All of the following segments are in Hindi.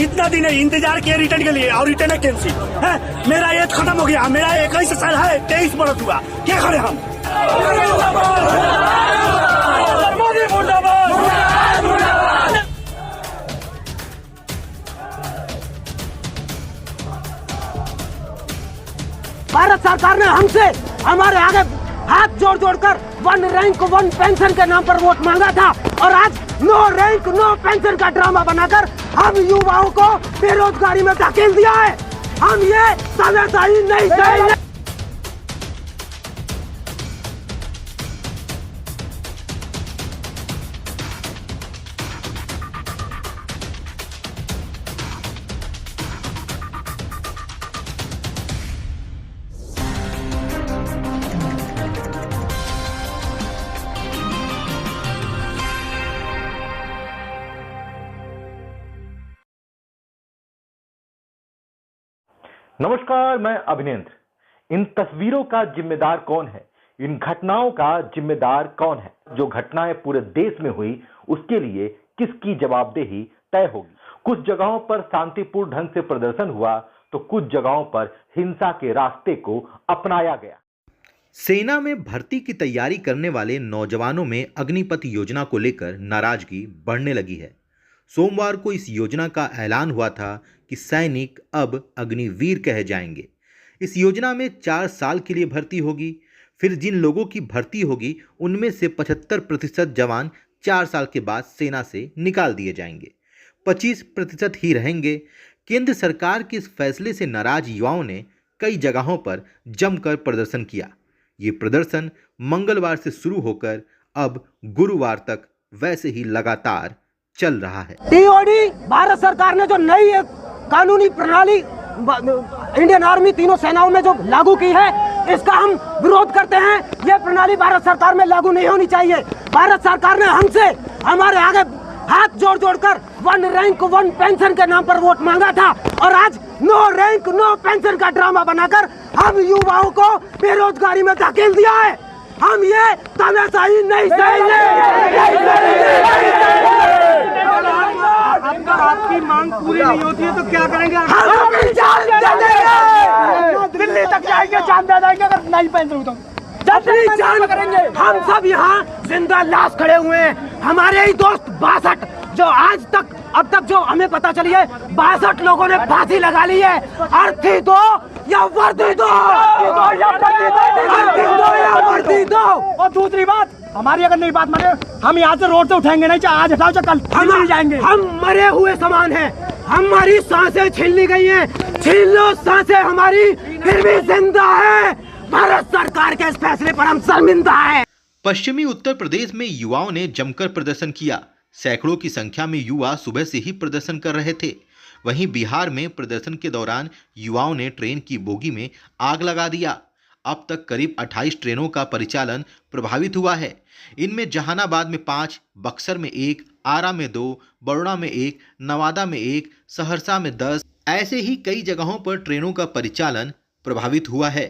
इतना दिन इंतजार किया रिटर्न के लिए और रिटर्न कैंसिल है। मेरा एज खत्म हो गया, मेरा 21 साल है, 23 बरस हुआ, क्या करें हम। भारत सरकार ने हमसे हमारे आगे हाथ जोड़ जोड़कर 1 रैंक 1 पेंशन के नाम पर वोट मांगा था और आज नो रैंक नो पेंशन का ड्रामा बनाकर हम युवाओं को बेरोजगारी में धकेल दिया है। हम ये तानाशाही नहीं सहेंगे। नमस्कार, मैं अभिनेंद्र। इन तस्वीरों का जिम्मेदार कौन है, इन घटनाओं का जिम्मेदार कौन है, जो घटनाएं पूरे देश में हुई उसके लिए किसकी जवाबदेही तय होगी। कुछ जगहों पर शांतिपूर्ण ढंग से प्रदर्शन हुआ तो कुछ जगहों पर हिंसा के रास्ते को अपनाया गया। सेना में भर्ती की तैयारी करने वाले नौजवानों में अग्निपथ योजना को लेकर नाराजगी बढ़ने लगी है। सोमवार को इस योजना का ऐलान हुआ था कि सैनिक अब अग्निवीर कहे जाएंगे। इस योजना में 4 साल के लिए भर्ती होगी। फिर जिन लोगों की भर्ती होगी उनमें से 75% जवान 4 साल के बाद सेना से निकाल दिए जाएंगे, 25% ही रहेंगे। केंद्र सरकार के इस फैसले से नाराज युवाओं ने कई जगहों पर जमकर प्रदर्शन किया। ये प्रदर्शन मंगलवार से शुरू होकर अब गुरुवार तक वैसे ही लगातार चल रहा है। टीओडी भारत सरकार ने जो नई एक कानूनी प्रणाली इंडियन आर्मी तीनों सेनाओं में जो लागू की है, इसका हम विरोध करते हैं। यह प्रणाली भारत सरकार में लागू नहीं होनी चाहिए। भारत सरकार ने हमसे हमारे आगे हाथ जोड़ जोड़कर 1 रैंक 1 पेंशन के नाम पर वोट मांगा था और आज नो रैंक नो पेंशन का ड्रामा बनाकर हम युवाओं को बेरोजगारी में धकेल दिया है। हम ये तानाशाही नहीं सहेंगे। आपकी मांग पूरी नहीं होती है तो क्या करेंगे? हम जान दे देंगे, दिल्ली तक जाएंगे, जान दे देंगे अगर नहीं पहन तो अपनी जान करेंगे। हम सब यहाँ जिंदा लाश खड़े हुए हैं। हमारे ही दोस्त 62 जो आज तक अब तक जो हमें पता चली है 62 लोगों ने फांसी लगा ली है। अर्थी दो या वर्दी दो, वर्दी दो। और दूसरी बात, हमारी अगर नहीं बात माने हम यहाँ से रोड से उठाएंगे नहीं, चाहे आज हटाओ चाहे कल हम जाएंगे। हम मरे हुए समान हैं। हमारी सांसें छीन ली गई हैं। छीन लो सांसें हमारी, फिर भी जिंदा है। भारत सरकार के इस फैसले पर हम शर्मिंदा हैं। पश्चिमी उत्तर प्रदेश में युवाओं ने जमकर प्रदर्शन किया। सैकड़ों की संख्या में युवा सुबह से ही प्रदर्शन कर रहे थे। वहीं बिहार में प्रदर्शन के दौरान युवाओं ने ट्रेन की बोगी में आग लगा दिया। अब तक करीब 28 ट्रेनों का परिचालन प्रभावित हुआ है। इनमें जहानाबाद में 5, बक्सर में 1, आरा में 2, बड़ौदा में 1, नवादा में 1, सहरसा में 10, ऐसे ही कई जगहों पर ट्रेनों का परिचालन प्रभावित हुआ है।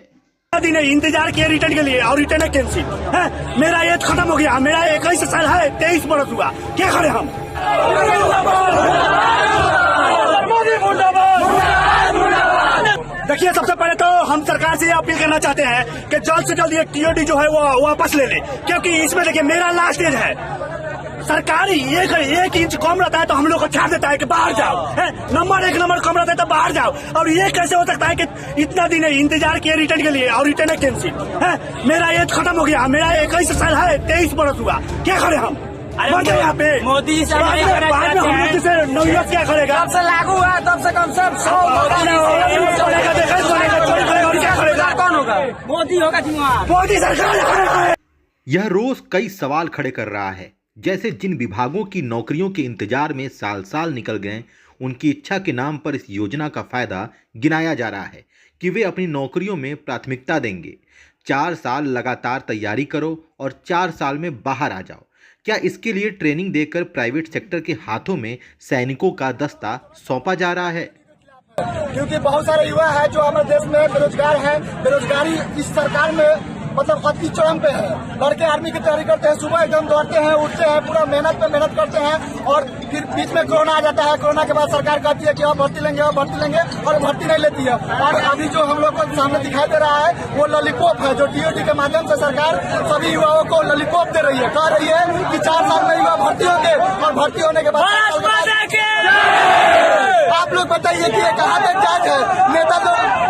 दिन इंतजार किया रिटर्न के लिए और रिटर्न कैंसिल है। मेरा एज खत्म हो गया, मेरा 21 साल है, 23 बरस हुआ, क्या करें हम। देखिए, सबसे पहले तो हम सरकार से अपील करना चाहते हैं कि जल्द से जल्द ये टीओडी जो है वो वापस ले ले, क्योंकि इसमें देखिए मेरा लास्ट एज है। सरकारी एक इंच कम रहता है तो हम लोग को छाड़ देता है कि बाहर जाओ, है नंबर 1 नंबर कम रहता है तो बाहर जाओ। और ये कैसे हो सकता है कि इतना दिन इंतजार किया रिटर्न के लिए और रिटर्न कैंसिल है। मेरा एज खत्म हो गया, मेरा 21 साल है, 23 बरस हुआ, क्या करें हम। यहाँ पे मोदी जी से नौयत क्या करेगा? तब से लागू हुआ, तब से कम से कम कौन होगा? मोदी होगा जिम्मेदार, मोदी सरकार। यह रोज कई सवाल खड़े कर रहा है, जैसे जिन विभागों की नौकरियों के इंतजार में साल साल निकल गए, उनकी इच्छा के नाम पर इस योजना का फायदा गिनाया जा रहा है कि वे अपनी नौकरियों में प्राथमिकता देंगे। 4 साल लगातार तैयारी करो और 4 साल में बाहर आ जाओ। क्या इसके लिए ट्रेनिंग देकर प्राइवेट सेक्टर के हाथों में सैनिकों का दस्ता सौंपा जा रहा है? क्योंकि बहुत सारे युवा है जो हमारे देश में बेरोजगार हैं। बेरोजगारी इस सरकार में मतलब अति चरम पे है। लड़के आर्मी की तैयारी करते हैं, सुबह एकदम दौड़ते हैं, उठते हैं, पूरा मेहनत पे मेहनत करते हैं और फिर बीच में कोरोना आ जाता है। कोरोना के बाद सरकार कहती है कि अब भर्ती लेंगे और भर्ती नहीं लेती है। और अभी जो हम लोग को सामने दिखाई दे रहा है वो लॉलीपॉप है, जो टीओटी के माध्यम से सरकार सभी युवाओं को लॉलीपॉप दे रही है। कह रही है कि 4 साल में युवा भर्ती होंगे और भर्ती होने के बाद आप लोग बताइए कि ये कहाँ तक जांच है। नेता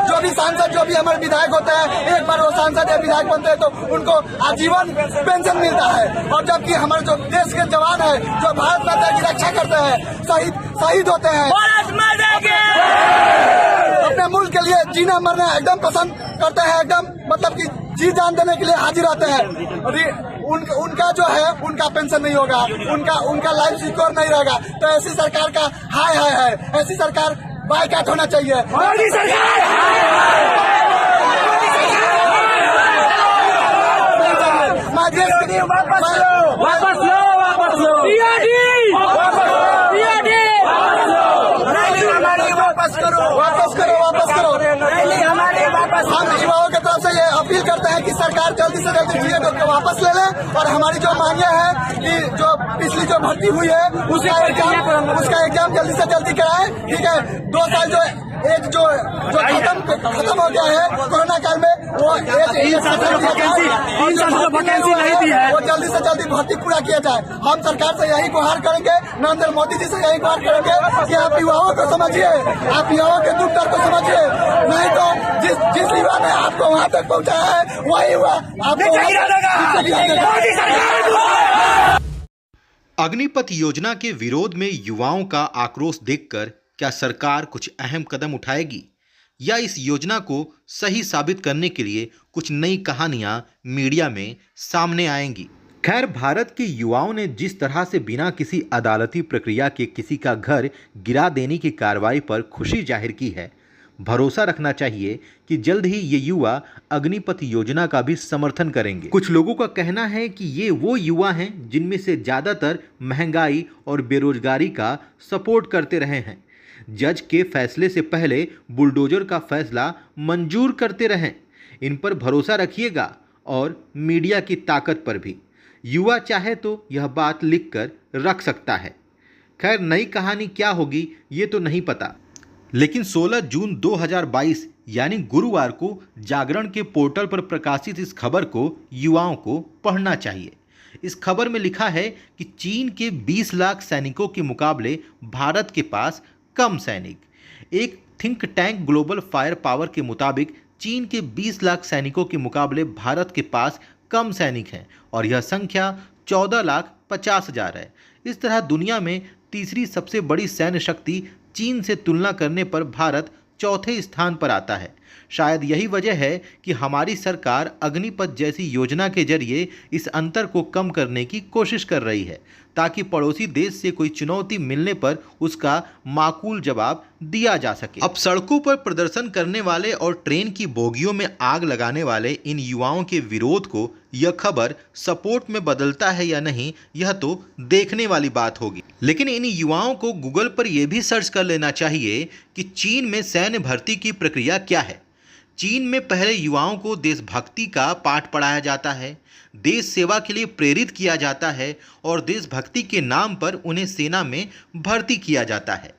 जो भी सांसद, जो भी हमारे विधायक होते हैं, एक बार वो सांसद या विधायक बनते हैं तो उनको आजीवन पेंशन मिलता है। और जबकि हमारे जो देश के जवान है, जो भारत माता की रक्षा करते हैं, शहीद होते हैं, अपने मुल्क के लिए जीना मरना एकदम पसंद करते हैं, एकदम मतलब कि जी जान देने के लिए हाजिर रहते हैं। उनका जो है उनका पेंशन नहीं होगा, उनका लाइफ सिक्योर नहीं रहेगा। तो ऐसी सरकार का हाय है। ऐसी सरकार बायकॉट होना चाहिए। मोदी सरकार वापस करो। हम युवाओं की तरफ से ये अपील करते हैं कि सरकार जल्दी से जल्दी चीजें को वापस ले ले और हमारी जो मांगे हैं कि जो पिछली जो भर्ती हुई है उसका एग्जाम जल्दी से जल्दी कराए। ठीक है, 2 साल जो खत्म हो गया है कोरोना काल में, वो वैकेंसी नहीं दी है, वो जल्दी से जल्दी भर्ती पूरा किया जाए। हम सरकार से यही गुहार करेंगे, नरेंद्र मोदी जी से यही गुहार करेंगे कि आप युवाओं को समझिए, आप युवाओं के दुख दर्द को समझिए। नहीं तो जिस युवा ने आपको वहाँ तक पहुँचाया है वही युवा आपको। अग्निपथ योजना के विरोध में युवाओं का आक्रोश देखकर क्या सरकार कुछ अहम कदम उठाएगी या इस योजना को सही साबित करने के लिए कुछ नई कहानियां मीडिया में सामने आएंगी? खैर, भारत के युवाओं ने जिस तरह से बिना किसी अदालती प्रक्रिया के किसी का घर गिरा देने की कार्रवाई पर खुशी जाहिर की है, भरोसा रखना चाहिए कि जल्द ही ये युवा अग्निपथ योजना का भी समर्थन करेंगे। कुछ लोगों का कहना है कि ये वो युवा हैं जिनमें से ज़्यादातर महंगाई और बेरोजगारी का सपोर्ट करते रहे हैं, जज के फैसले से पहले बुलडोजर का फैसला मंजूर करते रहें। इन पर भरोसा रखिएगा और मीडिया की ताकत पर भी। युवा चाहे तो यह बात लिखकर रख सकता है। खैर, नई कहानी क्या होगी ये तो नहीं पता, लेकिन 16 जून 2022 यानी गुरुवार को जागरण के पोर्टल पर प्रकाशित इस खबर को युवाओं को पढ़ना चाहिए। इस खबर में लिखा है कि चीन के 20 लाख सैनिकों के मुकाबले भारत के पास कम सैनिक। एक think tank global fire power के मुताबिक चीन के 20 लाख सैनिकों के मुकाबले भारत के पास कम सैनिक हैं और यह संख्या 14,50,000 है। इस तरह दुनिया में तीसरी सबसे बड़ी सैन्य शक्ति चीन से तुलना करने पर भारत चौथे स्थान पर आता है। शायद यही वजह है कि हमारी सरकार अग्निपथ जैसी योजना के जरिए इस अंतर को कम करने की कोशिश कर रही है, ताकि पड़ोसी देश से कोई चुनौती मिलने पर उसका माकूल जवाब दिया जा सके। अब सड़कों पर प्रदर्शन करने वाले और ट्रेन की बोगियों में आग लगाने वाले इन युवाओं के विरोध को यह खबर सपोर्ट में बदलता है या नहीं, यह तो देखने वाली बात होगी। लेकिन इन युवाओं को गूगल पर यह भी सर्च कर लेना चाहिए कि चीन में सैन्य भर्ती की प्रक्रिया क्या है। चीन में पहले युवाओं को देशभक्ति का पाठ पढ़ाया जाता है, देश सेवा के लिए प्रेरित किया जाता है और देशभक्ति के नाम पर उन्हें सेना में भर्ती किया जाता है।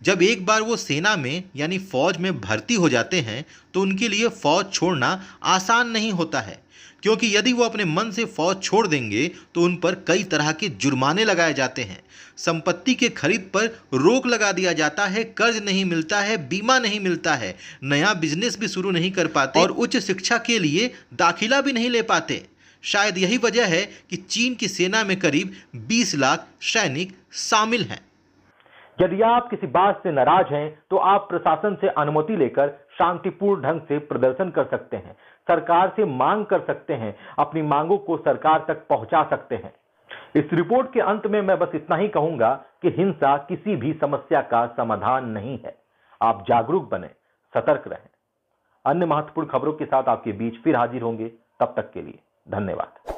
जब एक बार वो सेना में यानी फौज में भर्ती हो जाते हैं तो उनके लिए फौज छोड़ना आसान नहीं होता है, क्योंकि यदि वो अपने मन से फौज छोड़ देंगे तो उन पर कई तरह के जुर्माने लगाए जाते हैं, संपत्ति के खरीद पर रोक लगा दिया जाता है, कर्ज नहीं मिलता है, बीमा नहीं मिलता है, नया बिजनेस भी शुरू नहीं कर पाते और उच्च शिक्षा के लिए दाखिला भी नहीं ले पाते। शायद यही वजह है कि चीन की सेना में करीब 20 लाख सैनिक शामिल हैं। यदि आप किसी बात से नाराज हैं तो आप प्रशासन से अनुमति लेकर शांतिपूर्ण ढंग से प्रदर्शन कर सकते हैं, सरकार से मांग कर सकते हैं, अपनी मांगों को सरकार तक पहुंचा सकते हैं। इस रिपोर्ट के अंत में मैं बस इतना ही कहूंगा कि हिंसा किसी भी समस्या का समाधान नहीं है। आप जागरूक बने, सतर्क रहें। अन्य महत्वपूर्ण खबरों के साथ आपके बीच फिर हाजिर होंगे। तब तक के लिए धन्यवाद।